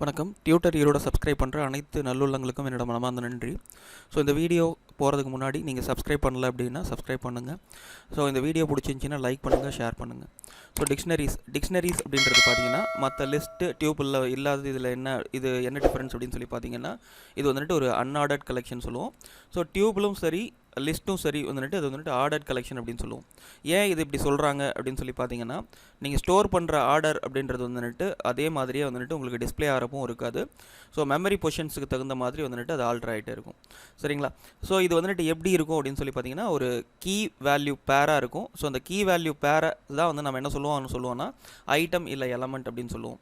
வணக்கம். Tutor subscribe பண்ணுற அனைத்து நல்லுள்ளங்களுக்கும் என்னோட மனமார்ந்த நன்றி. ஸோ இந்த வீடியோ போகிறதுக்கு முன்னாடி நீங்கள் சப்ஸ்கிரைப் பண்ணல அப்படின்னா சப்ஸ்கிரைப் பண்ணுங்கள். ஸோ இந்த வீடியோ பிடிச்சிருந்துச்சின்னா லைக் பண்ணுங்கள், ஷேர் பண்ணுங்கள். ஸோ டிக்ஷனரிஸ் அப்படின்றது பார்த்தீங்கன்னா மற்ற லிஸ்ட்டு டியூப்பில் இல்லாதது இதில் என்ன டிஃப்ரென்ஸ் அப்படின்னு சொல்லி பார்த்தீங்கன்னா, இது வந்துட்டு ஒரு அன்ஆர்டர்ட் கலெக்ஷன் சொல்லுவோம். ஸோ டியூப்பிலும் சரி லிஸ்ட்டும் சரி வந்துட்டு அது வந்துட்டு ஆர்டர் கலெக்ஷன் அப்படின்னு சொல்லுவோம். ஏன் இது இப்படி சொல்கிறாங்க அப்படின்னு சொல்லி பார்த்தீங்கன்னா, நீங்கள் ஸ்டோர் பண்ணுற ஆர்டர் அப்படின்றது வந்துட்டு அதே மாதிரியே வந்துட்டு உங்களுக்கு டிஸ்பிளே ஆகிறப்பும் இருக்காது. ஸோ மெமரி பொசிஷன்ஸுக்கு தகுந்த மாதிரி வந்துட்டு அது ஆல்டர் ஆகிட்டே இருக்கும். சரிங்களா? ஸோ இது வந்துட்டு எப்படி இருக்கும் அப்படின்னு சொல்லி பார்த்தீங்கன்னா, ஒரு கீ வேல்யூ பேராக இருக்கும். ஸோ அந்த கீ வேல்யூ பேரை தான் வந்து நம்ம என்ன சொல்லுவோம்னா ஐட்டம் இல்லை எலமெண்ட் அப்படின்னு சொல்லுவோம்.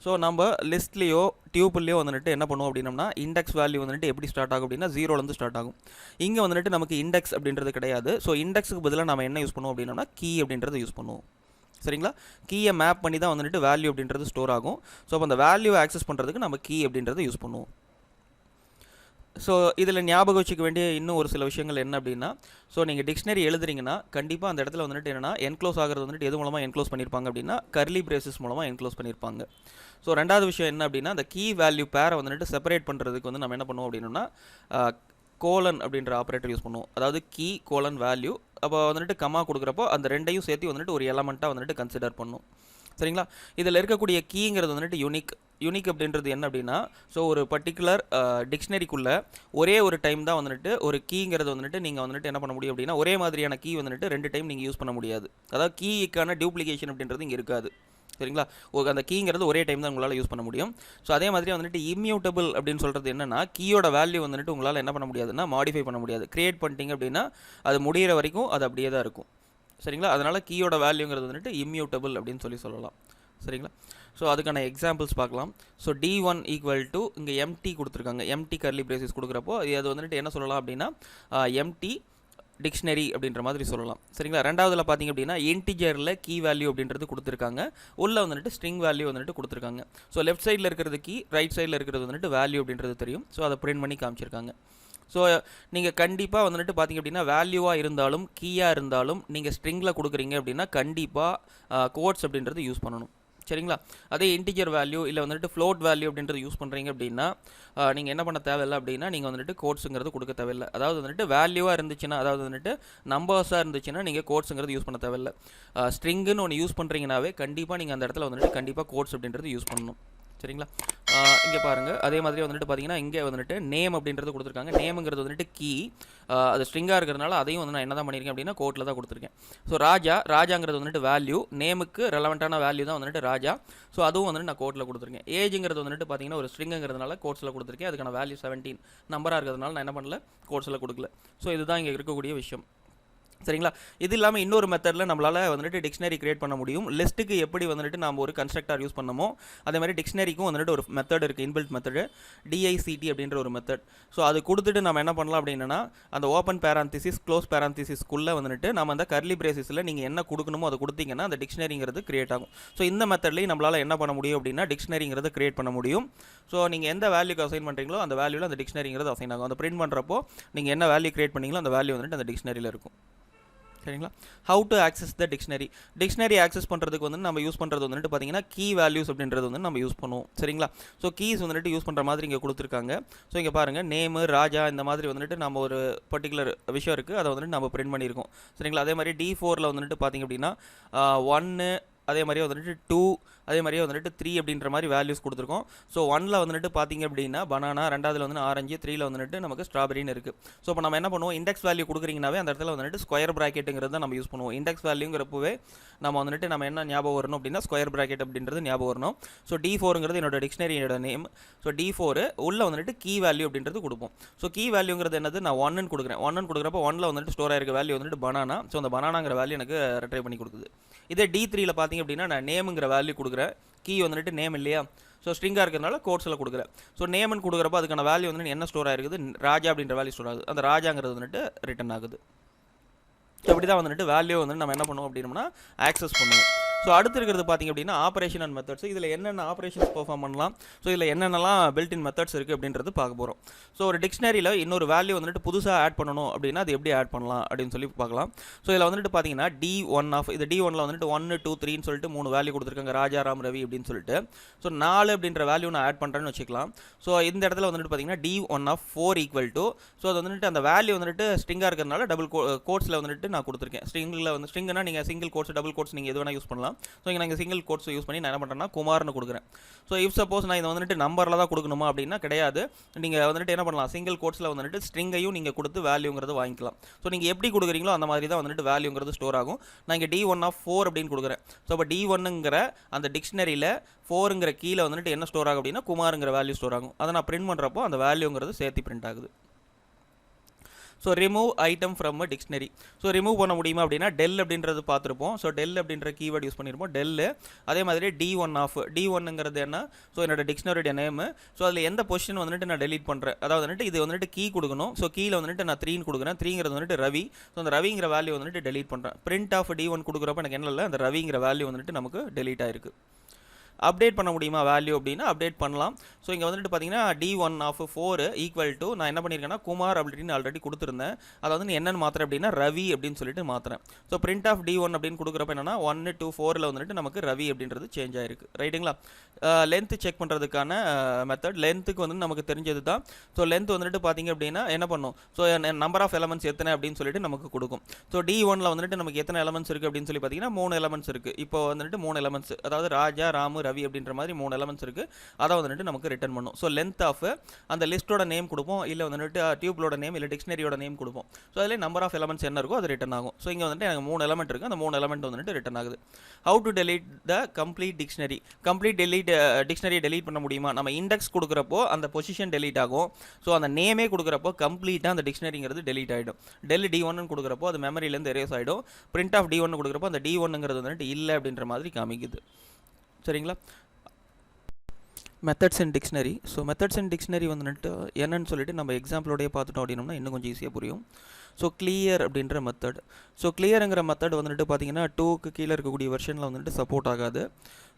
ஸோ நம்ம லிஸ்ட்லேயோ டியூப்லேயோ வந்துட்டு என்ன பண்ணுவோம் அப்படின்னம்னா, இண்டெக்ஸ் வேல்யூ வந்துட்டு எப்படி ஸ்டார்ட் ஆகும் அப்படின்னா 0லேருந்து ஸ்டார்ட் ஆகும். இங்கே வந்துட்டு நமக்கு இண்டெக்ஸ் அப்படின்றது கிடையாது. ஸோ இண்டெக்ஸுக்கு பதிலாக நம்ம என்ன யூஸ் பண்ணுவோம் அப்படின்னம்னா கீ அப்படின்றத யூஸ் பண்ணுவோம். சரிங்களா? கீயை மேப் பண்ணி தான் வந்துட்டு வேல்யூ அப்படின்றது ஸ்டோர் ஆகும். ஸோ அப்போ அந்த வேல்யூவை ஆக்சஸ் பண்ணுறதுக்கு நம்ம கீ அப்படின்றத யூஸ் பண்ணுவோம். ஸோ இதில் ஞாபகம் வச்சுக்க வேண்டிய இன்னும் ஒரு சில விஷயங்கள் என்ன அப்படின்னா, ஸோ நீங்கள் டிக்ஷனரி எழுதுறீங்கன்னா கண்டிப்பாக அந்த இடத்துல வந்துட்டு என்னென்னா என்க்ளோஸ் ஆகிறது வந்துட்டு எது மூலமாக என்க்ளோஸ் பண்ணியிருப்பாங்க அப்படின்னா கர்லி பிரேசஸ் மூலமாக என்க்ளோஸ் பண்ணியிருப்பாங்க. ஸோ ரெண்டாவது விஷயம் என்ன அப்படின்னா, அந்த கீ வேல்யூ பேரை வந்துட்டு செப்பரேட் பண்ணுறதுக்கு வந்து நம்ம என்ன பண்ணுவோம் அப்படின்னா கோலன் அப்படின்ற ஆப்ரேட்டர் யூஸ் பண்ணுவோம். அதாவது கீ கோலன் வேல்யூ. அப்போ வந்துட்டு கமா கொடுக்குறப்போ அந்த ரெண்டையும் சேர்த்து வந்துட்டு ஒரு எலமெண்ட்டாக வந்துட்டு கன்சிடர் பண்ணும். சரிங்களா? இதில் இருக்கக்கூடிய கீங்கிறது வந்துட்டு யூனிக் அப்படின்றது என்ன அப்படின்னா, ஸோ ஒரு பர்டிகுலர் டிக்ஷனரிக்குள்ளே ஒரே ஒரு டைம் தான் வந்துட்டு ஒரு கீங்கிறது வந்துட்டு நீங்கள் வந்துட்டு என்ன பண்ண முடியும் அப்படின்னா, ஒரே மாதிரியான கீ வந்துட்டு 2 டைம் நீங்கள் யூஸ் பண்ண முடியாது. அதாவது கீக்கான டியூப்ளிகேஷன் அப்படின்றது இங்கே இருக்காது. சரிங்களா? அந்த கீங்கிறது ஒரே டைம் தான் உங்களால் யூஸ் பண்ண முடியும். ஸோ அதே மாதிரி வந்துட்டு இம்யூட்டபிள் அப்படின்னு சொல்கிறது என்னென்னா, கீயோட வேல்யூ வந்துட்டு உங்களால் என்ன பண்ண முடியாதுன்னா மாடிஃபை பண்ண முடியாது. கிரியேட் பண்ணிட்டீங்க அப்படின்னா அது முடிகிற வரைக்கும் அது அப்படியே தான் இருக்கும். சரிங்களா? அதனால் கீயோட வேல்யூங்கிறது வந்துட்டு இம்யூட்டபிள் அப்படின்னு சொல்லலாம். சரிங்களா? ஸோ அதுக்கான எக்ஸாம்பிள்ஸ் பார்க்கலாம். ஸோ D1 ஈக்குவல் டு இங்கே எம்டி கொடுத்துருக்காங்க. எம்டி கர்லி பிரேசஸ் கொடுக்குறப்போ அது வந்துட்டு என்ன சொல்லலாம் அப்படின்னா எம்டி டிக்ஷனரி அப்படின்ற மாதிரி சொல்லலாம். சரிங்களா? ரெண்டாவதுல பார்த்தீங்க அப்படின்னா இன்டிஜரில் கீ வேல்யூ அப்படின்றது கொடுத்துருக்காங்க. உள்ளே வந்துட்டு ஸ்ட்ரிங் வேல்யூ வந்துட்டு கொடுத்துருக்காங்க. ஸோ லெஃப்ட் சைடில் இருக்கிறது கீ, ரைட் சைடில் இருக்கிறது வந்துட்டு வேல்யூ அப்படின்றது தெரியும். ஸோ அதை பிரிண்ட் பண்ணி காமிச்சிருக்காங்க. ஸோ நீங்கள் கண்டிப்பாக வந்துட்டு பார்த்திங்க அப்படின்னா வேல்யூவாக இருந்தாலும் கீயாக இருந்தாலும் நீங்கள் ஸ்ட்ரிங்கில் கொடுக்குறீங்க அப்படின்னா கண்டிப்பாக கோட்ஸ் அப்படின்றது யூஸ் பண்ணணும். சரிங்களா? அதே இன்டிஜர் வேல்யூ இல்லை வந்துட்டு ஃப்ளோட் வேல்யூ அப்படின்றது யூஸ் பண்ணுறீங்க அப்படின்னா நீங்கள் என்ன பண்ண தேவையில்லை அப்படின்னா நீங்கள் வந்துட்டு கோட்ஸுங்கிறது கொடுக்க தேவையில்லை. அதாவது வந்துட்டு வேல்யூவாக இருந்துச்சுன்னா, அதாவது வந்துட்டு நம்பர்ஸாக இருந்துச்சுன்னா நீங்கள் கோட்ஸுங்கிறது யூஸ் பண்ண தேவையில்லை. ஸ்ட்ரிங்குன்னு ஒன்று யூஸ் பண்ணுறீங்கனாவே கண்டிப்பாக நீங்கள் அந்த இடத்துல வந்துட்டு கண்டிப்பாக கோட்ஸ் அப்படின்றது யூஸ் பண்ணணும். சரிங்களா? இங்கே பாருங்கள். அதே மாதிரி வந்துட்டு பார்த்தீங்கன்னா இங்கே வந்துட்டு நேம் அப்படின்றது கொடுத்துருக்காங்க. நேமுங்கிறது வந்துட்டு கீ, அது ஸ்ட்ரிங்காக இருக்கிறதுனால அதையும் வந்து நான் என்ன தான் பண்ணியிருக்கேன் அப்படின்னா கோட்டில் தான் கொடுத்துருக்கேன். ஸோ ராஜாங்கிறது வந்துட்டு வேல்யூ, நேமுக்கு ரெலவெண்ட்டான வேல்யூ தான் வந்துட்டு ராஜா. ஸோ அதுவும் வந்துட்டு நான் கோட்டில் கொடுத்துருக்கேன். ஏஜுங்கிறது வந்துட்டு பார்த்தீங்கன்னா ஒரு ஸ்ட்ரிங்குங்கிறதுனால கோட்ஸில் கொடுத்துருக்கேன். அதுக்கான வேல்யூ 17 நம்பராக இருக்கிறதுனால நான் என்ன பண்ணல, கோட்ஸில் கொடுக்கல. ஸோ இதுதான் இங்கே இருக்கக்கூடிய விஷயம். சரிங்களா? இது இல்லாமல் இன்னொரு மெத்தடில் நம்மளால் வந்துட்டு டிக்ஷனரி கிரியேட் பண்ண முடியும். லிஸ்ட்டுக்கு எப்படி வந்துட்டு நம்ம ஒரு கன்ஸ்ட்ரக்டர் யூஸ் பண்ணமோ அதே மாதிரி டிக்ஷனரிக்கும் வந்துட்டு ஒரு மெத்தட் இருக்குது, இன்பில்ட் மெத்தடு DICT அப்படின்ற ஒரு மெத்தட். ஸோ அது கொடுத்துட்டு நம்ம என்ன பண்ணலாம் அப்படின்னா அந்த ஓப்பன் பேராந்திசிஸ் க்ளோஸ் பேராந்திசிஸ்க்குள்ளே வந்துட்டு நம்ம அந்த கர்லி பிரேசஸில் நீங்கள் என்ன கொடுக்கணுமோ அதை கொடுத்தீங்கன்னா அந்த டிக்ஷனரிங்கிறது கிரியேட் ஆகும். ஸோ இந்த மெத்தட்லேயும் நம்மளால் என்ன பண்ண முடியும் அப்படின்னா டிக்ஷனரிங்கிறது கிரியேட் பண்ண முடியும். ஸோ நீங்கள் எந்த வேல்யூக்கு அசைன் பண்ணுறீங்களோ அந்த வேல்யூவில் அந்த டிக்ஷனரிங்கிறது அசைன் ஆகும். அந்த பிரிண்ட் பண்ணுறப்போ நீங்கள் என்ன வேல்யூ கிரியேட் பண்ணீங்களோ அந்த வேல்யூ வந்துட்டு அந்த டிக்ஷனரியில் இருக்கும். சரிங்களா? How to access the dictionary access பண்ணுறதுக்கு வந்து நம்ம யூஸ் பண்ணுறது வந்துட்டு பார்த்தீங்கன்னா கீ வேல்யூஸ் அப்படின்றது வந்து நம்ம யூஸ் பண்ணுவோம். சரிங்களா? ஸோ கீஸ் வந்துட்டு யூஸ் பண்ணுற மாதிரி இங்கே கொடுத்துருக்காங்க. ஸோ இங்கே பாருங்கள், நேமு, ராஜா இந்த மாதிரி வந்துட்டு நம்ம ஒரு பர்டிகுலர் விஷயம் இருக்குது, அதை வந்துட்டு நம்ம பிரிண்ட் பண்ணியிருக்கோம். சரிங்களா? அதே மாதிரி D4ல் வந்துட்டு பார்த்திங்க அப்படின்னா 1, அதே மாதிரியே வந்துட்டு 2, அதே மாதிரியே வந்துட்டு 3 அப்படின்ற மாதிரி வேல்யூஸ் கொடுத்துருக்கோம். ஸோ 1ல் வந்துட்டு பார்த்திங்க அப்படின்னா பனானா, ரெண்டாவதுல வந்து ஆரஞ்சு, 3ல் வந்துட்டு நமக்கு ஸ்ட்ராபெரின்னு இருக்குது. ஸோ இப்போ நம்ம என்ன பண்ணுவோம், இண்டெக்ஸ் வேல்யூ கொடுக்குறீங்கனாவே அந்த இடத்துல வந்துட்டு ஸ்கொயர் ப்ராக்கெட்டுங்கிறது தான் நம்ம யூஸ் பண்ணுவோம். இண்டெக்ஸ் வேல்யூங்கிறப்பவே நம்ம என்ன ஞாபகம் வரணும் அப்படின்னா ஸ்கொயர் ப்ராக்கெட் அப்படின்றது ஞாபகம் வரணும். ஸோ D4ங்கிறது என்னோட டிக்ஷனரியோட நேம். ஸோ D4 உள்ளே வந்துட்டு கீ வேல்யூ அப்படின்றது கொடுப்போம். ஸோ கீ வேல்யூங்கிறது என்னது, நான் 1ன்னு கொடுக்குறேன். 1ன்னு கொடுக்குறப்போ 1ல் வந்துட்டு ஸ்டோர் ஆயிருக்க வேல்யூ வந்துட்டு பனானா. ஸோ அந்த பனானாங்கிற வேல்யூ எனக்கு ரெட்ரைவ் பண்ணி கொடுக்குது. இதே D3ல் பார்த்திங்க அப்படின்னா நான் நேமுங்கிற வேல்யூ கொடுக்குறேன். கீ வந்துட்டு நேம் இல்லையா, ஸோ ஸ்ட்ரிங்காக இருக்கிறதுனால கோட்ஸில் கொடுக்குறேன். ஸோ நேம்னு கொடுக்குறப்போ அதுக்கான வேல்யூ வந்துட்டு என்ன ஸ்டோர் ஆகிருக்குது, ராஜா அப்படின்ற வேல்யூ ஸ்டோர் ஆகுது. அந்த ராஜாங்கிறது வந்துட்டு ரிட்டன் ஆகுது. ஸோ அப்படி தான் வந்துட்டு வேல்யூ வந்துட்டு நம்ம என்ன பண்ணுவோம் அப்படின்னா ஆக்சஸ் பண்ணுவோம். ஸோ அடுத்து இருக்கிறது பார்த்திங்க அப்படின்னா ஆப்ரேஷன் அண்ட் மெத்தட்ஸ். இதில் என்னென்ன ஆப்ரேஷன்ஸ் பெர்ஃபார்ம் பண்ணலாம், ஸோ இதில் என்னென்னலாம் பில்ட் இன் மெத்தட்ஸ் இருக்குது அப்படின்றது பார்க்க போகிறோம். ஸோ ஒரு டிக்ஷனரியில் இன்னொரு வேல்யூ வந்துட்டு புதுசாக ஆட் பண்ணணும் அப்படின்னா அது எப்படி ஆட் பண்ணலாம் அப்படின்னு சொல்லி பார்க்கலாம். ஸோ இதில் வந்துட்டு பார்த்தீங்கன்னா D1 ஆஃப் இது D1ல் வந்துட்டு 1 2 3ன்னு சொல்லிட்டு 3 வேல்யூ கொடுத்துருக்காங்க, ராஜா ராம் ரவி அப்படின்னு சொல்லிட்டு. ஸோ 4 அப்படின்ற வேல்யூ நான் ஆட் பண்ணுறேன்னு வச்சுக்கலாம். ஸோ இந்த இடத்துல வந்துட்டு பார்த்தீங்கன்னா D1 of 4 equal to, so அது வந்துட்டு அந்த வேல்யூ வந்துட்டு ஸ்ட்ரிங்காக இருக்கிறதுனால டபுள் கோட்ஸில் வந்துட்டு நான் கொடுத்துருக்கேன். ஸ்ட்ரிங்கில் வந்து ஸ்ட்ரிங்னா நீங்கள் சிங்கிள் கோட்ஸ் டபுள் கோட்ஸ் நீங்கள் எது வேணால் யூஸ் பண்ணலாம். ஸோ இங்கே நாங்கள் சிங்கிள் கோட்ஸ் யூஸ் பண்ணி நான் என்ன பண்ணுறேன்னா குமார்னு கொடுக்குறேன். ஸோ இஃப் சப்போஸ் நான் இதை வந்துட்டு நம்பரில் தான் கொடுக்கணுமா அப்படின்னா கிடையாது. நீங்கள் வந்துட்டு என்ன பண்ணலாம், சிங்கிள் கோட்ஸில் வந்துட்டு ஸ்ட்ரிங்கையும் நீங்கள் கொடுத்து வேல்யூங்கிறது வாங்கிக்கலாம். ஸோ நீங்கள் எப்படி கொடுக்குறீங்களோ அந்த மாதிரி தான் வந்துட்டு வேல்யூங்கிறது ஸ்டோர் ஆகும். நான் இங்கே D1 ஆஃப் 4 அப்படின்னு கொடுக்குறேன். ஸோ இப்போ D1ங்கிற அந்த டிக்ஷனரியில் 4ங்கிற கீழே வந்துட்டு என்ன ஸ்டோர் ஆகும் அப்படின்னா குமாருங்கிற வேல்யூ ஸ்டோர் ஆகும். அதை நான் பிரிண்ட் பண்ணுறப்போ அந்த வேல்யூங்கிறது சேர்த்து பிரிண்ட் ஆகுது. So remove item from a dictionary. So remove பண்ண முடியுமா அப்படின்னா டெல் அப்படின்றது பார்த்துருப்போம். ஸோ டெல் அப்படின்ற கீவேர்டு யூஸ் பண்ணியிருப்போம், டெல்லு. அதே மாதிரி D1 ஆஃப் D1ங்கிறது என்ன, ஸோ என்னோட டிக்ஷனரியோட நேமு. ஸோ அதில் எந்த பொசிஷன் வந்துட்டு நான் டெலீட் பண்ணுறேன், அதாவது வந்துட்டு இது வந்துட்டு கீ கொடுக்கணும். ஸோ கீழே வந்துட்டு நான் 3ன்னு கொடுக்குறேன். 3ங்கிறது வந்துட்டு ரவி. ஸோ அந்த ரவிங்கிற வேல்யூ வந்துட்டு டெலீட் பண்ணுறேன். பிரிண்ட் ஆஃப் D1 கொடுக்குறப்ப எனக்கு என்ன இல்லை, அந்த ரவிங்கிற வேல்யூ வந்துட்டு நமக்கு டெலீட் ஆயிருக்கு. அப்டேட் பண்ண முடியுமா வேல்யூ அப்படின்னா அப்டேட் பண்ணலாம். ஸோ இங்கே வந்துட்டு பார்த்தீங்கன்னா D1 ஆஃப் 4 ஈக்குவல் டு நான் என்ன பண்ணியிருக்கேன்னா குமார் அப்படின்னு ஆல்ரெடி கொடுத்துருந்தேன். அதை வந்து என்னென்னு மாத்திரம் அப்படின்னா ரவி அப்படின்னு சொல்லிட்டு மாத்திரேன். ஸோ பிரிண்ட் ஆஃப் D1 அப்படின்னு கொடுக்குறப்ப என்னன்னா 1 2 4ல் வந்துட்டு நமக்கு ரவி அப்படின்றது சேஞ்ச் ஆயிருக்கு. ரைட்டுங்களா. லென்த் செக் பண்ணுறதுக்கான மெத்தட், லென்த்துக்கு வந்து நமக்கு தெரிஞ்சது தான். ஸோ லென்த் வந்துட்டு பார்த்தீங்க அப்படின்னா என்ன பண்ணும், ஸோ நம்பர் ஆஃப் எலமெண்ட்ஸ் எத்தனை அப்படின்னு சொல்லிட்டு நமக்கு கொடுக்கும். ஸோ D1ல் வந்துட்டு நமக்கு எத்தனை எலமெண்ட்ஸ் இருக்குது அப்படின்னு சொல்லி பார்த்தீங்கன்னா 3 எலமெண்ட்ஸ் இருக்குது. இப்போ வந்துட்டு 3 எலமெண்ட்ஸ், அதாவது ராஜா ராமு ரவி அப்படின்ற மாதிரி 3 எலமெண்ட்ஸ் இருக்குது. அதை வந்துட்டு நமக்கு ரிட்டர்ன் பண்ணும். ஸோ லென்த் ஆஃப் அந்த லிஸ்ட்டோட நேம் கொடுப்போம், இல்லை வந்துட்டு டியூப்ளோட நேம், இல்லை டிக்ஷனரியோட நேம் கொடுப்போம். ஸோ அதில் நம்பர் ஆஃப் எலமெண்ட்ஸ் என்ன இருக்கோ அது ரிட்டர்ன் ஆகும். ஸோ இங்கே வந்துட்டு எனக்கு 3 எலமெண்ட் இருக்குது, அந்த 3 எலமெண்ட் வந்துட்டு ரிட்டர்ன் ஆகுது. How to delete the complete dictionary. Complete டிக்ஷனரியை டெலீட் பண்ண முடியுமா, நம்ம இண்டெக்ஸ் கொடுக்குறப்போ அந்த பொசிஷன் டெலீட் ஆகும். ஸோ அந்த நேமே கொடுக்குறப்போ கம்ப்ளீட்டாக அந்த டிக்ஷனரிங்கிறது டெலீட் ஆகிடும். டெல் D1 கொடுக்குறப்போ அது மெமரியிலேருந்து எரேஸ் ஆகிடும். பிரிண்ட் ஆஃப் D1 கொடுக்குறப்போ அந்த D1ங்கிறது வந்துட்டு இல்லை அப்படின்ற மாதிரி காமிக்குது. சரிங்களா. மெத்தட்ஸ் இன் டிக்ஷனரி. ஸோ மெத்தட்ஸ் இன் டிக்ஷனரி வந்துட்டு என்னன்னு சொல்லிட்டு நம்ம எக்ஸாம்பிளோடய பார்த்துட்டோம் அப்படின்னோம்னா இன்னும் கொஞ்சம் ஈஸியாக புரியும். ஸோ கிளியர் அப்படின்ற மெத்தட். ஸோ கிளியருங்கிற மெத்தட் வந்துட்டு பார்த்தீங்கன்னா 2க்கு கீழே இருக்கக்கூடிய வெர்ஷனில் வந்துட்டு சப்போர்ட் ஆகாது.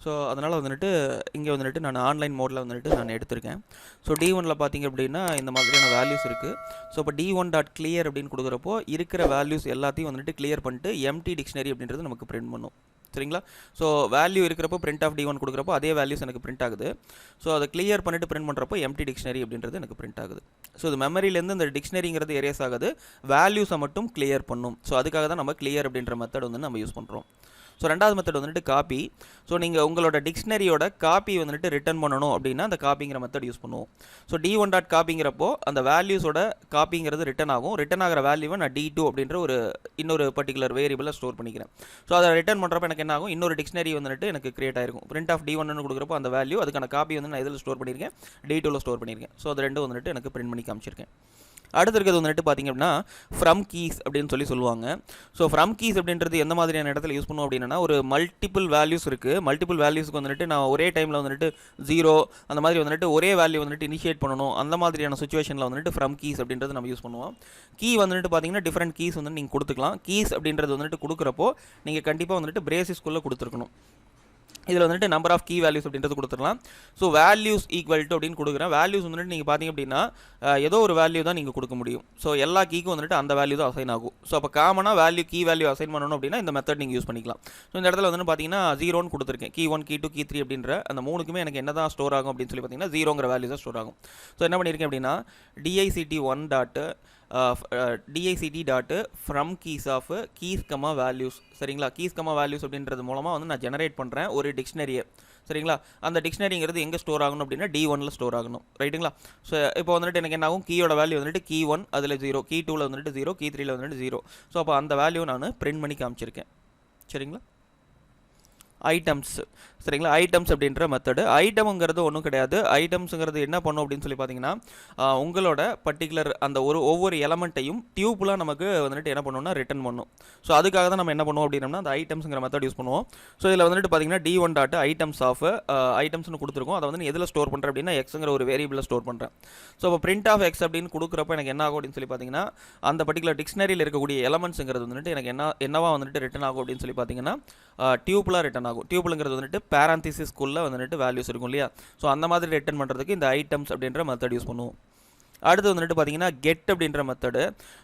ஸோ அதனால் வந்துட்டு இங்கே வந்துட்டு நான் ஆன்லைன் மோடில் வந்துட்டு நான் எடுத்திருக்கேன். ஸோ D1ல் பார்த்தீங்க அப்படின்னா இந்த மாதிரியான வேல்யூஸ் இருக்குது. ஸோ இப்போ D1.clear அப்படின்னு கொடுக்குறப்போ இருக்கிற வேல்யூஸ் எல்லாத்தையும் வந்துட்டு கிளியர் பண்ணிட்டு எம்டி டிக்ஷனரி அப்படின்றது நமக்கு பிரிண்ட் பண்ணும். சரிங்களா. ஸோ வேல்யூ இருக்கிறப்போ பிரிண்ட் ஆஃப் D1 கொடுக்குறப்போ அதே வேல்யூஸ் எனக்கு பிரிண்ட் ஆகுது. ஸோ அதை கிளியர் பண்ணிட்டு பிரிண்ட் பண்ணுறப்போ எம்டி டிக்ஷனரி அப்படின்றது எனக்கு பிரிண்ட் ஆகுது. ஸோ இது மெமரியிலேருந்து இந்த டிக்ஷனரிங்கிறது எரேஸ் ஆகுது, வேல்யூஸை மட்டும் கிளியர் பண்ணும். ஸோ அதுக்காக தான் நம்ம கிளியர் அப்படின்ற மெத்தட் வந்து நம்ம யூஸ் பண்ணுறோம். ஸோ ரெண்டாவது மெத்தட் வந்துட்டு காப்பி. ஸோ நீங்கள் உங்களோட டிக்ஷனரியோட காப்பி வந்துட்டு ரிட்டர்ன் பண்ணணும் அப்படின்னா அந்த காப்பிங்கிற மெத்தட் யூஸ் பண்ணுவோம். ஸோ D1.copyங்கிறப்போ அந்த வேல்யூஸோட காப்பிங்கிறது ரிட்டர்ன் ஆகும். ரிட்டர்ன் ஆகிற வேல்யூவை நான் D2 அப்படின்ற இன்னொரு பர்டிகுலர் வேரியபிளில் ஸ்டோர் பண்ணிக்கிறேன். ஸோ அதை ரிட்டர்ன் பண்ணுறப்ப எனக்கு என்ன ஆகும், இன்னொரு டிக்ஷனரி வந்துட்டு எனக்கு கிரியேட் ஆயிருக்கும். பிரிண்ட் ஆஃப் D1 கொடுக்குறப்போ அந்த வேல்யூ, அதுக்கான காப்பி வந்து நான் இதில் ஸ்டோர் பண்ணியிருக்கேன், D2ல் ஸ்டோர் பண்ணியிருக்கேன். ஸோ அது ரெண்டும் வந்துட்டு எனக்கு பிரிண்ட் பண்ணி காமிச்சிருக்கேன். அடுத்து இருக்கிறது வந்துட்டு பார்த்திங்க அப்படின்னா ஃப்ரம் கீஸ் அப்படின்னு சொல்லுவாங்க. ஸோ ஃப்ரம் கீஸ் அப்படின்றது எந்த மாதிரியான இடத்துல யூஸ் பண்ணுவோம் அப்படின்னா, ஒரு மல்டிபிள் வேல்யூஸ் இருக்குது. மல்டிபிள் வேல்யூஸ்க்கு வந்துட்டு நான் ஒரே டைமில் வந்துட்டு 0 அந்த மாதிரி வந்துட்டு ஒரே வேல்யூ வந்துட்டு இனிஷியேட் பண்ணணும். அந்த மாதிரியான சுச்சுவேஷனில் வந்துட்டு ஃப்ரம் கீஸ் அப்படின்றது நம்ம யூஸ் பண்ணுவோம். கீ வந்துட்டு பார்த்தீங்கன்னா டிஃப்ரெண்ட் கீஸ் வந்து நீங்கள் கொடுத்துக்கலாம். கீஸ் அப்படின்றது வந்துட்டு கொடுக்குறப்போ நீங்கள் கண்டிப்பாக வந்துட்டு பிரேசிஸ்குள்ளே கொடுத்துருக்கணும். இதில் வந்துட்டு நம்பர் ஆஃப் கீ வேல்யூஸ் அப்படின்றது கொடுத்துடலாம். ஸோ வேல்யூஸ் ஈக்குவல் டு அப்படின்னு கொடுக்குறேன். வேல்யூஸ் வந்துட்டு நீங்கள் பார்த்தீங்க அப்படின்னா ஏதோ ஒரு வேல்யூ தான் நீங்கள் கொடுக்க முடியும். ஸோ எல்லா கீக்கும் வந்துட்டு அந்த வேல்யூ தான் அசைன் ஆகும். ஸோ அப்போ காமனாக வேல்யூ கீ வேல்யூ அசைன் பண்ணணும் அப்படின்னா இந்த மெத்தட் நீங்கள் யூஸ் பண்ணிக்கலாம். ஸோ இந்த இடத்துல வந்து பார்த்தீங்கன்னா 0ன்னு கொடுத்துருக்கேன். கீ 1 கீ 2 கீ 3 அப்படின்ற அந்த 3க்குமே எனக்கு என்ன தான் ஸ்டோர் ஆகும் அப்படின்னு சொல்லி பார்த்தீங்கன்னா 0ங்கிற வேல்யூ தான் ஸ்டோர் ஆகும். ஸோ என்ன பண்ணியிருக்கேன் அப்படின்னா dict from keys of keys, values. சரிங்களா. keys, values அப்படின்றது மூலமாக வந்து நான் ஜெனரேட் பண்ணுறேன் ஒரு டிக்ஷனரியை. சரிங்களா. அந்த டிக்ஷனரிங்கிறது எங்கே ஸ்டோர் ஆகணும் அப்படின்னா D1ல் ஸ்டோர் ஆகணும். ரைட்டுங்களா. ஸோ இப்போ வந்துட்டு எனக்கு என்ன ஆகும், கீயோட வேல்யூ வந்துட்டு கீ 1 அதில் 0, கீ 2ல் வந்துட்டு 0, கீ 3ல் வந்துட்டு 0. ஸோ அப்போ அந்த வேல்யூ நான் பிரிண்ட் பண்ணி காமிச்சிருக்கேன். சரிங்களா. ஐட்டம்ஸ். சரிங்களா. ஐட்டம்ஸ் அப்படின்ற மெத்தடு. ஐட்டம்ங்கிறது ஒன்றும் கிடையாது. ஐட்டம்ஸுங்கிறது என்ன பண்ணும் அப்படின்னு சொல்லி பார்த்தீங்கன்னா உங்களோட பர்டிகுலர் அந்த ஒவ்வொரு எலமெண்ட்டையும் டியூப்லாம் நமக்கு வந்துட்டு என்ன பண்ணுவோம்னா ரிட்டர்ன் பண்ணும். ஸோ அதுக்காக தான் நம்ம என்ன பண்ணுவோம் அப்படின்னா அந்த ஐட்டம்ஸுங்கிற மெத்தட் யூஸ் பண்ணுவோம். ஸோ இதில் வந்துட்டு பார்த்தீங்கன்னா D1.items ஆஃப் ஐட்டம்ஸ்னு கொடுத்துருக்கோம். அதை வந்து எதில் ஸ்டோர் பண்ணுறேன் அப்படின்னா எக்ஸுங்கிற ஒரு வேரியபிளில் ஸ்டோர் பண்ணுறேன். ஸோ இப்போ பிரிண்ட் ஆஃப் எக்ஸ் அப்படின்னு கொடுக்குறப்ப எனக்கு என்ன ஆகும் அப்படின்னு சொல்லி பார்த்தீங்கன்னா அந்த பர்டிகுலர் டிக்ஷனரியில் இருக்கக்கூடிய எலமெண்ட்ஸுங்கிறது வந்துட்டு எனக்கு என்னவா வந்துட்டு ரிட்டர்ன் ஆகும் அப்படின்னு சொல்லி பார்த்தீங்கன்னா டியூப்பிளாக ரிட்டன் ஆகும். டியூப்பிளுங்கிறது வந்துட்டு பேராந்திசிஸ்குள்ளே வந்துட்டு வேல்யூஸ் இருக்கும் இல்லையா. ஸோ அந்த மாதிரி ரிட்டன் பண்ணுறதுக்கு இந்த ஐட்டம்ஸ் அப்படின்ற மெத்தட் யூஸ் பண்ணுவோம். அடுத்து வந்துட்டு பார்த்தீங்கன்னா கெட் அப்படின்ற மெத்தடு.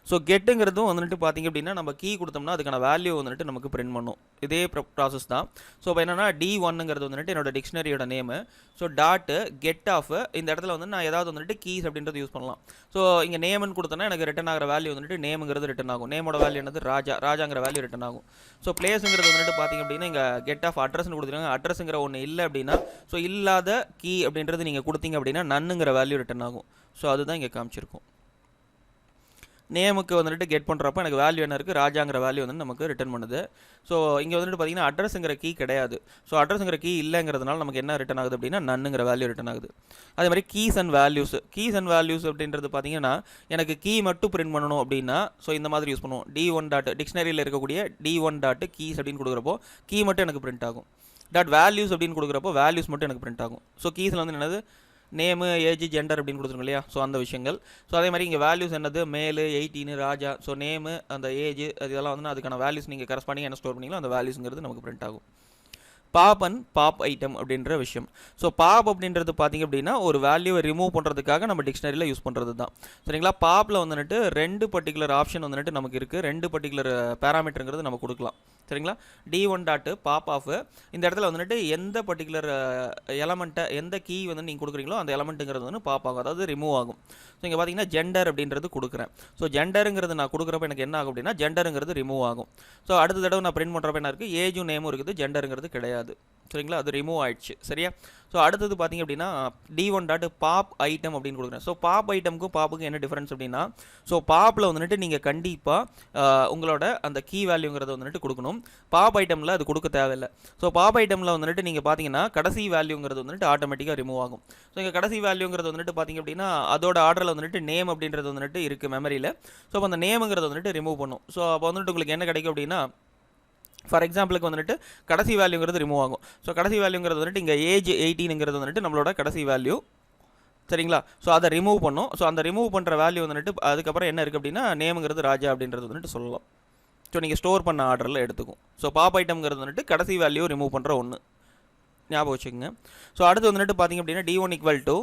ஸோ கெட்டுங்கிறதும் வந்துட்டு பார்த்திங்க அப்படின்னா நம்ம கீ கொடுத்தோம்னா அதுக்கான வேல்யூ வந்துட்டு நமக்கு பிரிண்ட் பண்ணும். இதே ப்ராசஸ் தான். ஸோ இப்போ என்னென்னா D1ங்கிறது வந்துட்டு என்னோட டிக்ஷனரியோட name. So dot get of இந்த இடத்துல வந்து நான் ஏதாவது வந்துட்டு கீஸ் அப்படின்றது யூஸ் பண்ணலாம். ஸோ இங்கே நேம்னு கொடுத்தோன்னா எனக்கு ரிட்டன் ஆகிற வேல்யூ வந்துட்டு நேமுங்கிறது ரிட்டன் ஆகும். நேமோட வேல்யூ என்னது ராஜாங்கிற வேல்யூ ரிட்டன் ஆகும். ஸோ பிளேஸுங்கிறது வந்துட்டு பார்த்திங்க அப்படின்னா இங்கே கெட் ஆஃப் அட்ரஸ்னு கொடுத்துருக்காங்க. அட்ரஸுங்கிற ஒன்று இல்லை அப்படின்னா ஸோ இல்லாத கீ அப்படின்றது நீங்கள் கொடுத்தீங்க அப்படின்னா நன்னுங்கிற வேல்யூ ரிட்டன் ஆகும். ஸோ அதுதான் இங்கே காமிச்சிருக்கும். நேமுக்கு வந்துட்டு கெட் பண்ணுறப்ப எனக்கு வேல்யூ என்ன இருக்குது, ராஜாங்கிற வேல்யூ வந்து நமக்கு ரிட்டன் பண்ணுது. ஸோ இங்கே வந்துட்டு பார்த்தீங்கன்னா அட்ரஸுங்கிற கீ கிடையாது. ஸோ அட்ரஸுங்கிற கீ இல்லைங்கிறதுனால நமக்கு என்ன ரிட்டன் ஆகுது அப்படின்னா நன்னுங்கிற வேல்யூ ரிட்டன் ஆகுது. அதே மாதிரி கீஸ் அண்ட் வேல்யூஸ் அப்படின்றது பார்த்தீங்கன்னா எனக்கு கீ மட்டும் பிரிண்ட் பண்ணணும் அப்படின்னா ஸோ இந்த மாதிரி யூஸ் பண்ணுவோம். D1 டாட் டிக்ஷனரியில் இருக்கக்கூடிய D1 டாட் கீஸ் அப்படின்னு கொடுக்குறப்போ கீ மட்டும் எனக்கு பிரிண்ட் ஆகும். டாட் வேல்யூஸ் அப்படின்னு கொடுக்குறப்போ வேல்யூஸ் மட்டும் எனக்கு பிரிண்ட் ஆகும். ஸோ கீஸில் வந்து என்னது நேமு, ஏஜ், ஜெண்டர் அப்படின்னு கொடுத்துருங்க இல்லையா. ஸோ அந்த விஷயங்கள். ஸோ அதே மாதிரி இங்கே வேல்யூஸ் என்னது மேலு, 18, ராஜா. ஸோ நேமு, அந்த ஏஜ், இதெல்லாம் வந்து அதுக்கான வேல்யூஸ் நீங்கள் கரஸ்பாண்டிங் என்ன ஸ்டோர் பண்ணிங்களோ அந்த வேல்யூஸுங்கிறது நமக்கு பிரிண்ட் ஆகும். பாப் அண்ட் பாப் ஐட்டம் அப்படின்ற விஷயம். ஸோ பாப் அப்படின்றது பார்த்திங்க அப்படின்னா ஒரு வேல்யூவை ரிமூவ் பண்ணுறதுக்காக நம்ம டிக்ஷனரியில் யூஸ் பண்ணுறது தான். சரிங்களா. பாப்பில் வந்துட்டு 2 பர்டிகுலர் ஆப்ஷன் வந்துட்டு நமக்கு இருக்குது. 2 பர்டிகுலர் பேராமீட்டருங்கிறது நம்ம கொடுக்கலாம். சரிங்களா. D1 டாட்டு பாப் ஆஃப் இந்த இடத்துல வந்துட்டு எந்த பர்டிகுலர் எலமெண்ட்டை எந்த கீ வந்து நீங்கள் கொடுக்குறீங்களோ அந்த எலமெண்ட்டுங்கிறது வந்து பாப் ஆகும், அதாவது ரிமூவ் ஆகும். ஸோ இங்கே பார்த்தீங்கன்னா ஜெண்டர் அப்படின்றது கொடுக்குறேன். ஸோ ஜெண்டருங்கிறது நான் கொடுக்குறப்ப எனக்கு என்ன ஆகும் அப்படின்னா ஜெண்டருங்கிறது ரிமூவ் ஆகும். ஸோ அடுத்த தடவை நான் பிரிண்ட் பண்ணுறப்ப என்ன இருக்குது, ஏஜும் நேமும் இருக்குது, ஜெண்டருங்கிறது கிடையாது. சரிங்களா. அது ரிமூவ் ஆயிடுச்சு. சரியா. ஸோ அடுத்தது பார்த்திங்க அப்படின்னா D1 டாட் பாப் ஐட்டம் அப்படின்னு கொடுக்குறேன். ஸோ பாப் ஐட்டமுக்கும் பாப்புக்கும் என்ன டிஃபரன்ஸ் அப்படின்னா ஸோ பாப்பில் வந்துட்டு நீங்கள் கண்டிப்பாக உங்களோட அந்த கீ வேல்யூங்கிறத வந்துட்டு கொடுக்கணும். பாப் ஐட்டமில் அது கொடுக்க தேவையில்லை. ஸோ பாப் ஐட்டமில் வந்துட்டு நீங்கள் பார்த்தீங்கன்னா கடைசி வேல்யூங்கிறது வந்துட்டு ஆட்டோமேட்டிக்காக ரிமூவ் ஆகும். ஸோ இங்கே கடைசி வேல்யூங்கிறது வந்துட்டு பார்த்திங்க அப்படின்னா அதோட ஆர்டரில் வந்துட்டு நேம் அப்படின்றது வந்துட்டு இருக்குது மெமரியில். ஸோ அப்போ அந்த நேமுங்கிறத வந்துட்டு ரிமூவ் பண்ணும். ஸோ அப்போ வந்துட்டு உங்களுக்கு என்ன கிடைக்கும் அப்படின்னா ஃபார் எக்ஸாம்பிளுக்கு வந்துட்டு கடைசி வேல்யூங்கிறது ரிமூவ் ஆகும். ஸோ கடைசி வேல்யூங்கிறது வந்துட்டு இங்கே ஏஜ் 18ங்கிறது வந்துட்டு நம்மளோட கடைசி வேல்யூ. சரிங்களா. ஸோ அதை ரிமூவ் பண்ணும். ஸோ அந்த ரிமூவ் பண்ணுற வேல்யூ வந்துட்டு அதுக்கப்புறம் என்ன இருக்குது அப்படின்னா நேமுங்கிறது ராஜா அப்படின்றது வந்துட்டு சொல்லலாம். ஸோ நீங்கள் ஸ்டோர் பண்ண ஆர்டரில் எடுத்துக்கும். ஸோ பாப் ஐட்டம்ங்கிறது வந்துட்டு கடைசி வேல்யூ ரிமூவ் பண்ணுற ஒன்று, ஞாபகம் வச்சுக்கோங்க. ஸோ அடுத்து வந்துட்டு பார்த்திங்க அப்படின்னா D1 ஈக்குவல் டு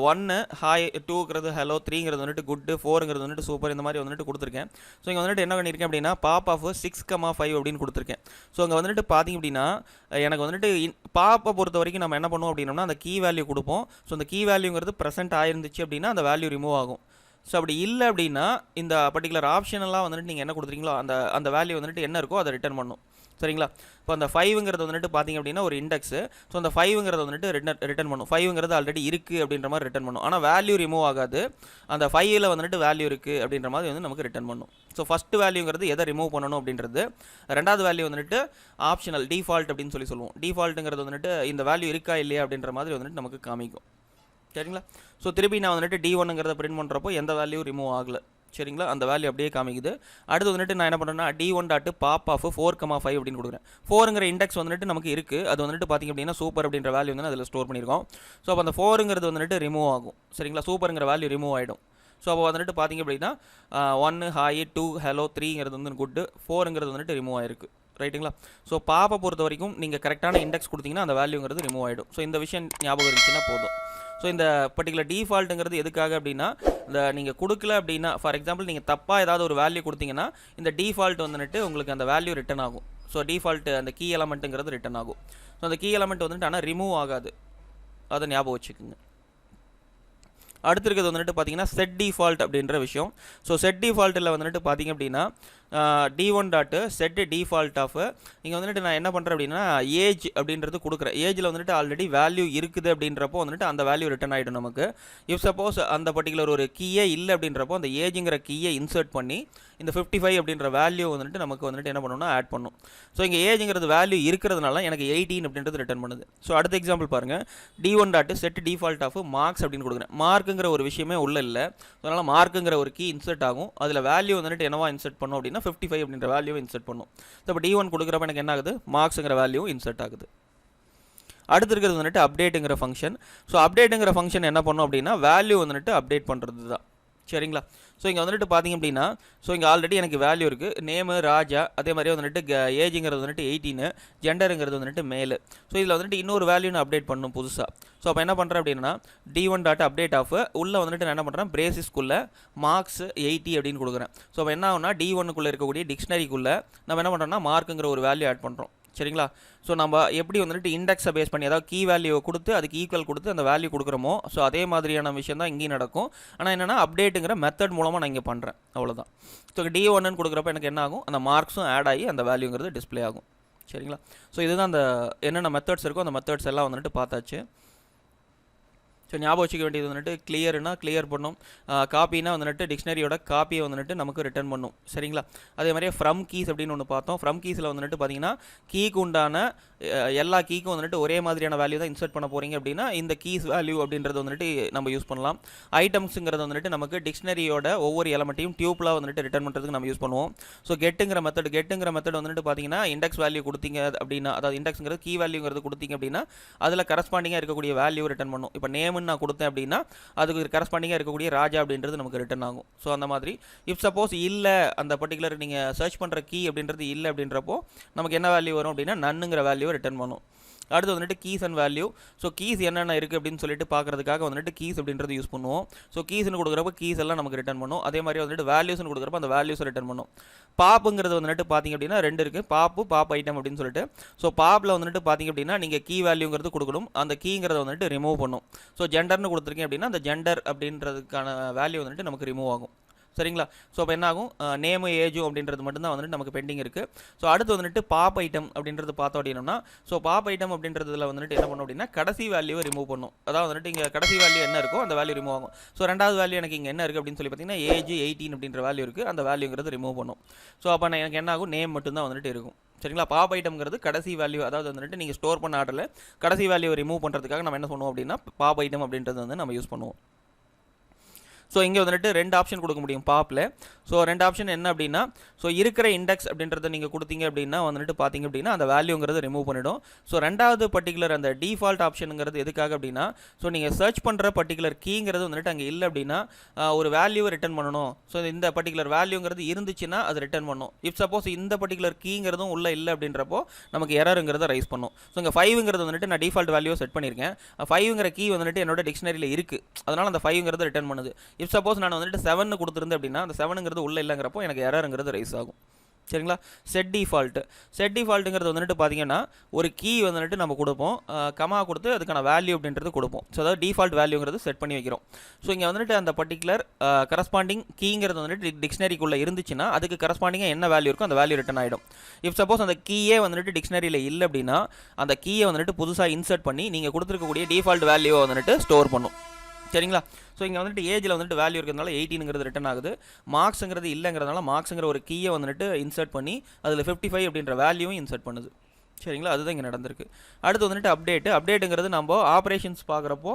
1 ஹாய், 2ங்கிறது ஹலோ, 3ங்கிறது வந்துட்டு குட்டு, 4ங்கிறது வந்துட்டு சூப்பர், இந்த மாதிரி வந்துட்டு கொடுத்துருக்கேன். ஸோ இங்கே வந்துட்டு என்ன பண்ணியிருக்கேன் அப்படின்னா பாப் ஆஃப் 6,5 அப்படின்னு கொடுத்துருக்கேன். ஸோ அங்கே வந்துட்டு பார்த்திங்க அப்படின்னா எனக்கு வந்துட்டு பாப்பை பொறுத்த வரைக்கும் நம்ம என்ன பண்ணுவோம் அப்படின்னா அந்த கீ வேல்யூ கொடுப்போம். ஸோ அந்த கீ வேல்யூங்கிறது ப்ரெசென்ட் ஆயிருந்துச்சு அப்படின்னா அந்த வேல்யூ ரிமூவ் ஆகும். ஸோ அப்படி இல்லை அப்படின்னா இந்த பர்டிகுலர் ஆப்ஷனெல்லாம் வந்துட்டு நீங்கள் என்ன கொடுத்துறீங்களோ அந்த வேல்யூ வந்துட்டு என்ன இருக்கோ அதை ரிட்டர்ன் பண்ணும். சரிங்களா. இப்போ அந்த 5ங்கிறது வந்துட்டு பார்த்திங்க அப்படின்னா ஒரு இண்டெக்ஸு. ஸோ அந்த 5ங்கிறது வந்துட்டு ரிட்டர்ன் பண்ணும். 5ங்கிறது ஆல்ரெடி இருக்குது அப்படின்ற மாதிரி ரிட்டர்ன் பண்ணும். ஆனால் வேல்யூ ரிமூவ் ஆகாது. அந்த 5ல் வந்துட்டு வேல்யூ இருக்குது அப்படின்ற மாதிரி வந்து நமக்கு ரிட்டர்ன் பண்ணும். ஸோ ஃபஸ்ட்டு வேல்யூங்கிறது எதை ரிமூவ் பண்ணணும் அப்படின்றது. ரெண்டாவது வேல்யூ வந்துட்டு ஆப்ஷனல் டிஃபால்ட் அப்படின்னு சொல்லுவோம். டிஃபால்ட்டுங்கிறது வந்துட்டு இந்த வேல்யூ இருக்கா இல்லையா அப்படின்ற மாதிரி வந்துட்டு நமக்கு காமிக்கும். சரிங்களா. ஸோ திருப்பி நான் வந்துட்டு D1ங்கிறத பிரிண்ட் பண்ணுறப்போ எந்த வேல்யூ ரிமூவ் ஆகலை. சரிங்களா. அந்த வேல்யூ அப்படியே காமிக்குது. அடுத்து வந்துட்டு நான் என்ன பண்ணுறேன்னா D1 டாட்டு பாப் ஆஃப் 4,5 அப்படின்னு கொடுக்குறேன். 4ங்கிற இண்டெக்ஸ் வந்துட்டு நமக்கு இருக்குது. அது வந்துட்டு பார்த்திங்க அப்படின்னா சூப்பர் அப்படின்ற வேல்யூ வந்து அதில் ஸ்டோர் பண்ணியிருக்கோம். ஸோ அப்போ அந்த 4ங்கிறது வந்துட்டு ரிமூவ் ஆகும். சரிங்களா. சூப்பருங்கிற வேல்யூ ரிமூவ் ஆகிடும். ஸோ அப்போ வந்துட்டு பார்த்திங்க அப்படின்னா 1 ஹாய், 2 ஹலோ, 3ங்கிறது வந்து குட்டு, 4ங்கிறது வந்துட்டு ரிமூவ் ஆகிருக்கு. ரைட்டுங்களா. ஸோ பாப்பை பொறுத்த வரைக்கும் நீங்கள் கரெக்டான இண்டெக்ஸ் கொடுத்தீங்கன்னா அந்த வேல்யூங்கிறது ரிமூவ் ஆகிடும். ஸோ இந்த விஷயம் ஞாபகம் இருந்துச்சுன்னா போதும். ஸோ இந்த பர்டிகுலர் டிஃபால்ட்டுங்கிறது எதுக்காக அப்படின்னா இந்த நீங்கள் கொடுக்கல அப்படின்னா ஃபார் எக்ஸாம்பிள் நீங்கள் தப்பாக ஏதாவது ஒரு வேல்யூ கொடுத்தீங்கன்னா இந்த டிஃபால்ட் வந்துட்டு உங்களுக்கு அந்த வேல்யூ ரிட்டன் ஆகும். ஸோ டிஃபால்ட் அந்த கீ எலமெண்ட்டுங்கிறது ரிட்டன் ஆகும். ஸோ அந்த கீ எலமெண்ட் வந்துட்டு ஆனால் ரிமூவ் ஆகாது, அதை ஞாபகம் வச்சுக்கோங்க. அடுத்து இருக்கிறது வந்துட்டு பார்த்தீங்கன்னா செட் டிஃபால்ட் அப்படின்ற விஷயம். ஸோ செட் டிஃபால்ட்டில் வந்துட்டு பார்த்தீங்க அப்படின்னா D1 dot set default of இங்கே வந்துட்டு நான் என்ன பண்ணுறேன் அப்படின்னா ஏஜ் அப்படின்றது கொடுக்குறேன். ஏஜில் வந்துட்டு ஆல்ரெடி வேல்யூ இருக்குது அப்படின்றப்போ வந்துட்டு அந்த வேல்யூ ரிட்டன் ஆகிடும் நமக்கு. இஃப் சப்போஸ் அந்த பர்டிகுலர் ஒரு கீயே இல்லை அப்படின்றப்போ அந்த ஏஜுங்கிற கீயை இன்சர்ட் பண்ணி இந்த 55 அப்படின்ற வேல்யூ வந்துட்டு நமக்கு வந்துட்டு என்ன பண்ணணும்னா ஆட் பண்ணும். ஸோ இங்கே ஏஜுங்கிறது வேல்யூ இருக்கிறதுனால எனக்கு 18 அப்படின்றது ரிட்டன் பண்ணுது. ஸோ அடுத்த எக்ஸாம்பிள் பாருங்கள். D1 dot set default of marks அப்படின்னு கொடுக்குறேன். மார்க்குங்கிற ஒரு விஷயமே உள்ள இல்லை. அதனால் மார்க்குங்கிற ஒரு கீ இன்சர்ட் ஆகும். அதில் வேல்யூ வந்துட்டு என்னவா இன்சர்ட் பண்ணும் அப்படின்னா 55 அப்படின்ற வேல்யூவை இன்சர்ட் பண்ணும். ஸோ இப்போ D1 கொடுக்குறப்ப எனக்கு என்ன ஆகுது, மார்க்ஸுங்கிற வேல்யூ இன்சர்ட் ஆகுது. அடுத்து இருக்கிறது வந்துட்டு அப்டேட்டுங்கிற ஃபங்க்ஷன். ஸோ அப்டேட்டுங்கிற ஃபங்க்ஷன் என்ன பண்ணும் அப்படின்னா வேல்யூ வந்துட்டு அப்டேட் பண்ணுறது தான். சரிங்களா. ஸோ இங்கே வந்துட்டு பார்த்திங்க அப்படின்னா ஸோ இங்கே ஆல்ரெடி எனக்கு வேல்யூ இருக்குது, நேமு ராஜா, அதே மாதிரி வந்துட்டு ஏஜுங்கிறது வந்துட்டு 18, ஜெண்டருங்கிறது வந்துட்டு மேலு. ஸோ இதில் வந்துட்டு இன்னொரு வேல்யூ நான் அப்டேட் பண்ணணும் புதுசாக. ஸோ அப்போ என்ன பண்ணுறேன் அப்படின்னா d1.update ஆஃப் உள்ளே வந்துட்டு நான் என்ன பண்ணுறேன் பிரேசிஸ்க்குள்ளே மார்க்ஸ் 80 அப்படின்னு கொடுக்குறேன். ஸோ அப்போ என்ன ஆகுனா D1க்குள்ளே இருக்கக்கூடிய டிக்ஷனரிக்குள்ளே நம்ம என்ன பண்ணுறோம்னா மார்க்குங்கிற ஒரு வேல்யூ ஆட் பண்ணுறோம். சரிங்களா? ஸோ நம்ம எப்படி வந்துட்டு இண்டெக்ஸை பேஸ் பண்ணி அதாவது கீ வேல்யூவை கொடுத்து அதுக்கு ஈக்குவல் கொடுத்து அந்த வேல்யூ கொடுக்குறோமோ ஸோ அதே மாதிரியான விஷயம் தான் இங்கேயும் நடக்கும். ஆனால் என்னென்னா அப்டேட்டுங்கிற மெத்தட் மூலமாக நான் இங்கே பண்ணுறேன், அவ்வளோதான். ஸோ D1ன்னு கொடுக்குறப்ப எனக்கு என்ன ஆகும், அந்த மார்க்ஸும் ஆட் ஆகி அந்த வேல்யூங்கிறது டிஸ்பிளே ஆகும். சரிங்களா? ஸோ இதுதான் அந்த என்னென்ன மெத்தட்ஸ் இருக்கோ அந்த மெத்தட்ஸ் எல்லாம் வந்துட்டு பார்த்தாச்சு. ஸோ ஞாபகம் வச்சுக்க வேண்டியது வந்துட்டு கிளியர்னா கிளியர் பண்ணும், காப்பினா வந்துட்டு டிக்ஷனரியோட காப்பியை வந்துட்டு நமக்கு ரிட்டர்ன் பண்ணும். சரிங்களா? அதே மாதிரியே ஃப்ரம் கீஸ் அப்படின்னு ஒன்று பார்த்தோம். ஃப்ரம் கீஸில் வந்துட்டு பார்த்தீங்கன்னா கீக்கு உண்டான எல்லா கீக்கும் வந்துட்டு ஒரே மாதிரியான வேல்யூ தான் இன்சர்ட் பண்ண போகிறீங்க அப்படின்னா இந்த கீஸ் வேல்யூ அப்படின்றது வந்துட்டு நம்ம யூஸ் பண்ணலாம். ஐட்டம்ஸுங்கிறது வந்துட்டு நமக்கு டிக்ஷனரியோட ஒவ்வொரு எலமெண்ட்டையும் டியூப்லாக வந்துட்டு ரிட்டர்ன் பண்ணுறதுக்கு நம்ம யூஸ் பண்ணுவோம். ஸோ கெட்டுங்கிற மெத்தட் வந்துட்டு பார்த்தீங்கன்னா இண்டெக்ஸ் வேல்யூ கொடுத்தீங்க அப்படின்னா, அதாவது இண்டெக்ஸுங்கிறது கீ வேல்யூங்கிறது கொடுத்தீங்க அப்படின்னா அதில் கரஸ்பாண்டிங்காக இருக்கக்கூடிய வேல்யூ ரிட்டர்ன் பண்ணும். இப்போ நேம்னு நான் கொடுத்தேன் அப்படின்னா அதுக்கு கரஸ்பாண்டிங்காக இருக்கக்கூடிய ராஜா அப்படின்றது நமக்கு ரிட்டர்ன் ஆகும். ஸோ அந்த மாதிரி இஃப் சப்போஸ் இல்லை அந்த பர்டிகுலர் நீங்கள் சர்ச் பண்ணுற கீ அப்படின்றது இல்லை அப்படின்றப்போ நமக்கு என்ன வேல்யூ வரும் அப்படின்னா நன்னுங்கிற வேல்யூ ரிட்டர்ன் பண்ணும். அடுத்து வந்துட்டு keys and value. So keys என்னென்ன இருக்குது அப்படின்னு சொல்லிட்டு பார்க்குறதுக்காக வந்துட்டு கீஸ் அப்படின்றது யூஸ் பண்ணுவோம். ஸோ கீஸ்னு கொடுக்குறப்ப கீஸ் எல்லாம் நமக்கு ரிட்டர்ன் பண்ணும். அதே மாதிரி வந்துட்டு வேல்யூஸ்னு கொடுக்குறப்ப அந்த வேல்யூஸ் ரிட்டர்ன் பண்ணும். பாப்புங்கிறது வந்துட்டு பார்த்திங்க அப்படின்னா ரெண்டு இருக்குது, பாப் ஐட்டம் அப்படின்னு சொல்லிட்டு. ஸோ பாப்பில் வந்துட்டு பார்த்திங்க அப்படின்னா நீங்கள் கீ வேல்யூங்கிறது கொடுக்கணும், அந்த கீங்கிறத வந்துட்டு ரிமூவ் பண்ணும். ஸோ ஜெண்டர்னு கொடுத்துருக்கீங்க அப்படின்னா அந்த ஜெண்டர் அப்படின்றதுக்கான வேல்யூ வந்துட்டு நமக்கு ரிமூவ் ஆகும். சரிங்களா? ஸோ அப்போ என்ன ஆகும், நேமு ஏஜும் அப்படின்றது மட்டும்தான் வந்துட்டு நமக்கு பெண்டிங் இருக்குது. ஸோ அடுத்து வந்துட்டு பாப் ஐட்டம் அப்படின்றது பார்த்தோம் அப்படின்னா ஸோ பாப் ஐட்டம் அப்படின்றதுல வந்துட்டு என்ன பண்ணும் அப்படின்னா கடைசி வேல்யூவை ரிமூவ் பண்ணும். அதாவது வந்துட்டு இங்கே கடைசி வேல்யூ என்ன இருக்கோ அந்த வேல்யூ ரிமூவ் ஆகும். ஸோ ரெண்டாவது வேல்யூ எனக்கு இங்கே என்ன இருக்குது அப்படின்னு சொல்லி பார்த்தீங்கன்னா ஏஜ் 18 அப்படின்ற வேல்யூ இருக்குது, அந்த வேல்யூங்கிறது ரிமூவ் பண்ணும். ஸோ அப்போ எனக்கு என்ன ஆகும், நேம் மட்டும்தான் வந்துட்டு இருக்கும். சரிங்களா? பாப் ஐட்டம்ங்கிறது கடைசி வேல்யூ, அதாவது வந்துட்டு நீங்கள் ஸ்டோர் பண்ண ஆர்டரில் கடைசி வேல்யூவை ரிமூவ் பண்ணுறதுக்காக நம்ம என்ன பண்ணுவோம் அப்படின்னா பாப் ஐட்டம் அப்படின்றது வந்து நம்ம யூஸ் பண்ணுவோம். ஸோ இங்கே வந்துட்டு ரெண்டு ஆப்ஷன் கொடுக்க முடியும் பாப்பில். ஸோ ரெண்டு ஆப்ஷன் என்ன அப்படின்னா ஸோ இருக்கிற இண்டெக்ஸ் அப்படின்றத நீங்கள் கொடுத்தீங்க அப்படின்னா வந்துட்டு பார்த்தீங்க அப்படின்னா அந்த வேல்யூங்கிறது ரிமூவ் பண்ணிவிடும். ஸோ ரெண்டாவது பர்டிகுலர் அந்த டிஃபால்ட் ஆப்ஷனுங்கிறது எதுக்காக அப்படின்னா ஸோ நீங்கள் சர்ச் பண்ணுற பர்டிகுலர் கீங்கிறது வந்துட்டு அங்கே இல்லை அப்படின்னா ஒரு வேல்யூவை ரிட்டர்ன் பண்ணணும். ஸோ இந்த பர்டிகுலர் வேல்யூங்கிறது இருந்துச்சுன்னா அது ரிட்டர்ன் பண்ணும். இஃப் சப்போஸ் இந்த பர்டிகுலர் கீங்கிறதும் உள்ள இல்லை அப்படின்றப்போ நமக்கு எரருங்கிறத ரைஸ் பண்ணும். ஸோ இங்கே 5ங்கிறது வந்துட்டு நான் டிஃபால்ட் வேல்யூவை செட் பண்ணியிருக்கேன். 5ங்கிற கீ வந்துட்டு என்னோட டிக்ஷனரியில் இருக்குது, அதனால் அந்த 5ங்கிறது ரிட்டர்ன் பண்ணுது. இஃப் சப்போஸ் நான் வந்துட்டு 7 கொடுத்துருந்தேன் அப்படின்னா அந்த 7ங்கிறது உள்ள இல்லைங்கிறப்போ எனக்கு எரருங்கிறது ரைஸ் ஆகும். சரிங்களா? செட் டிஃபால்ட்டுங்கிறது வந்துட்டு பார்த்தீங்கன்னா ஒரு கீ வந்துட்டு நம்ம கொடுப்போம், கமா கொடுத்து அதுக்கான வேல்யூ அப்படின்றது கொடுப்போம். ஸோ அதாவது டிஃபால்ட் வேல்யூங்கிறது செட் பண்ணி வைக்கிறோம். ஸோ இங்கே வந்துட்டு அந்த பர்டிகுலர் கரஸ்பாண்டிங் கீங்கிறது வந்துட்டு டிக்ஷனரிக்குள்ளே இருந்துச்சுன்னா அதுக்கு கரஸ்பாண்டிங்காக என்ன வேல்யூ இருக்கோ அந்த வேல்யூ ரிட்டன் ஆகிடும். இஃப் சப்போஸ் அந்த கீயே வந்துட்டு டிக்ஷனரியில் இல்லை அப்படின்னா அந்த கீயை வந்துட்டு புதுசாக இன்சர்ட் பண்ணி நீங்கள் கொடுத்துருக்கக்கூடிய டிஃபால்ட் வேல்யூவை வந்துட்டு ஸ்டோர் பண்ணும். சரிங்களா? ஸோ இங்கே வந்துட்டு ஏஜில் வந்துட்டு வேல்யூ இருக்கிறதுனால 18ங்கிறது ரிட்டன் ஆகுது. மார்க்ஸுங்கிறது இல்லைங்கிறதுனால மார்க்ஸுங்கிற ஒரு கீயை வந்துட்டு இன்சர்ட் பண்ணி அதில் 55 அப்படின்ற வேல்யூவும் இன்சர்ட் பண்ணுது. சரிங்களா? அதுதான் இங்கே நடந்திருக்கு. அடுத்து வந்துட்டு அப்டேட்டுங்கிறது நம்ம ஆப்ரேஷன்ஸ் பார்க்குறப்போ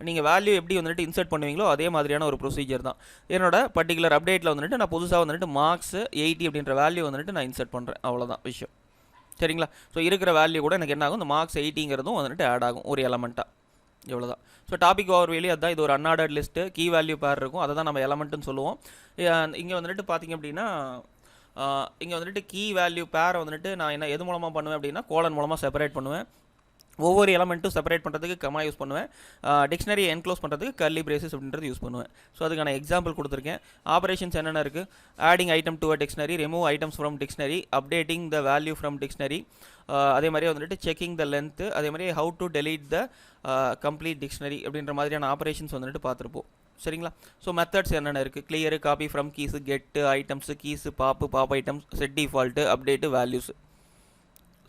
நீங்கள் வேல்யூ எப்படி வந்துட்டு இன்சர்ட் பண்ணுவீங்களோ அதே மாதிரியான ஒரு ப்ரொசீஜர் தான். என்னோட பர்டிகுலர் அப்டேட்டில் வந்துட்டு நான் புதுசாக வந்துட்டு மார்க்ஸ் 80 அப்படின்ற வேல்யூ வந்துட்டு நான் இன்சர்ட் பண்ணுறேன், அவ்வளோதான் விஷயம். சரிங்களா? ஸோ இருக்கிற வேல்யூ கூட எனக்கு என்ன ஆகும், இந்த மார்க்ஸ் 80ங்கிறதும் வந்துட்டு ஆட் ஆகும் ஒரு எலமெண்ட்டாக, இவ்வளோதான். ஸோ டாபிக் ஓவர் வேலி அதுதான். இது ஒரு அன்ஆர்டர்ட் லிஸ்ட்டு, கீ வேல்யூ பேர் இருக்கும், அதை தான் நம்ம எலமெண்ட்டுன்னு சொல்லுவோம். இங்கே வந்துட்டு பார்த்திங்க அப்படின்னா இங்கே வந்துட்டு கீ வேல்யூ பேரை வந்துட்டு நான் எது மூலமாக பண்ணுவேன் அப்படின்னா கோலன் மூலமாக செப்பரேட் பண்ணுவேன். ஒவ்வொரு எலமெண்ட்டும் செப்பரேட் பண்ணுறதுக்கு கமா யூஸ் பண்ணுவேன். டிக்ஷனரியை என்க்ளோஸ் பண்ணுறதுக்கு கர்லி பிரேசஸ் அப்படின்றது யூஸ் பண்ணுவேன். ஸோ அதுக்கான எக்ஸாம்பிள் கொடுத்துருக்கேன். ஆப்ரேஷன்ஸ் என்னென்ன இருக்குது, adding item to a dictionary, remove items from dictionary, updating the value from dictionary, அதே மாதிரி வந்துட்டு செக்கிங் த லென்த்து, அதே மாதிரி how to delete the complete dictionary அப்படின்ற மாதிரியான ஆப்ரேஷன்ஸ் வந்துட்டு பார்த்துருப்போம். சரிங்களா? ஸோ மெத்தட்ஸ் என்னென்ன இருக்குது, clear, copy from keys, get, items, keys, pop items, set default, update, values.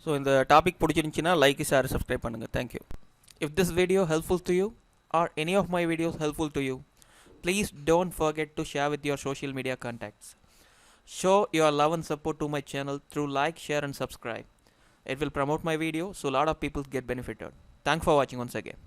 So இந்த டாபிக் பிடிச்சிருந்துச்சின்னா லைக், ஷேர், சப்ஸ்கிரைப் பண்ணுங்கள். Thank you. If this video helpful to you or any of my videos helpful to you, please don't forget to share with your social media contacts. Show your love and support to my channel through like, share and subscribe. It will promote my video so a lot of people get benefited. Thanks for watching once again.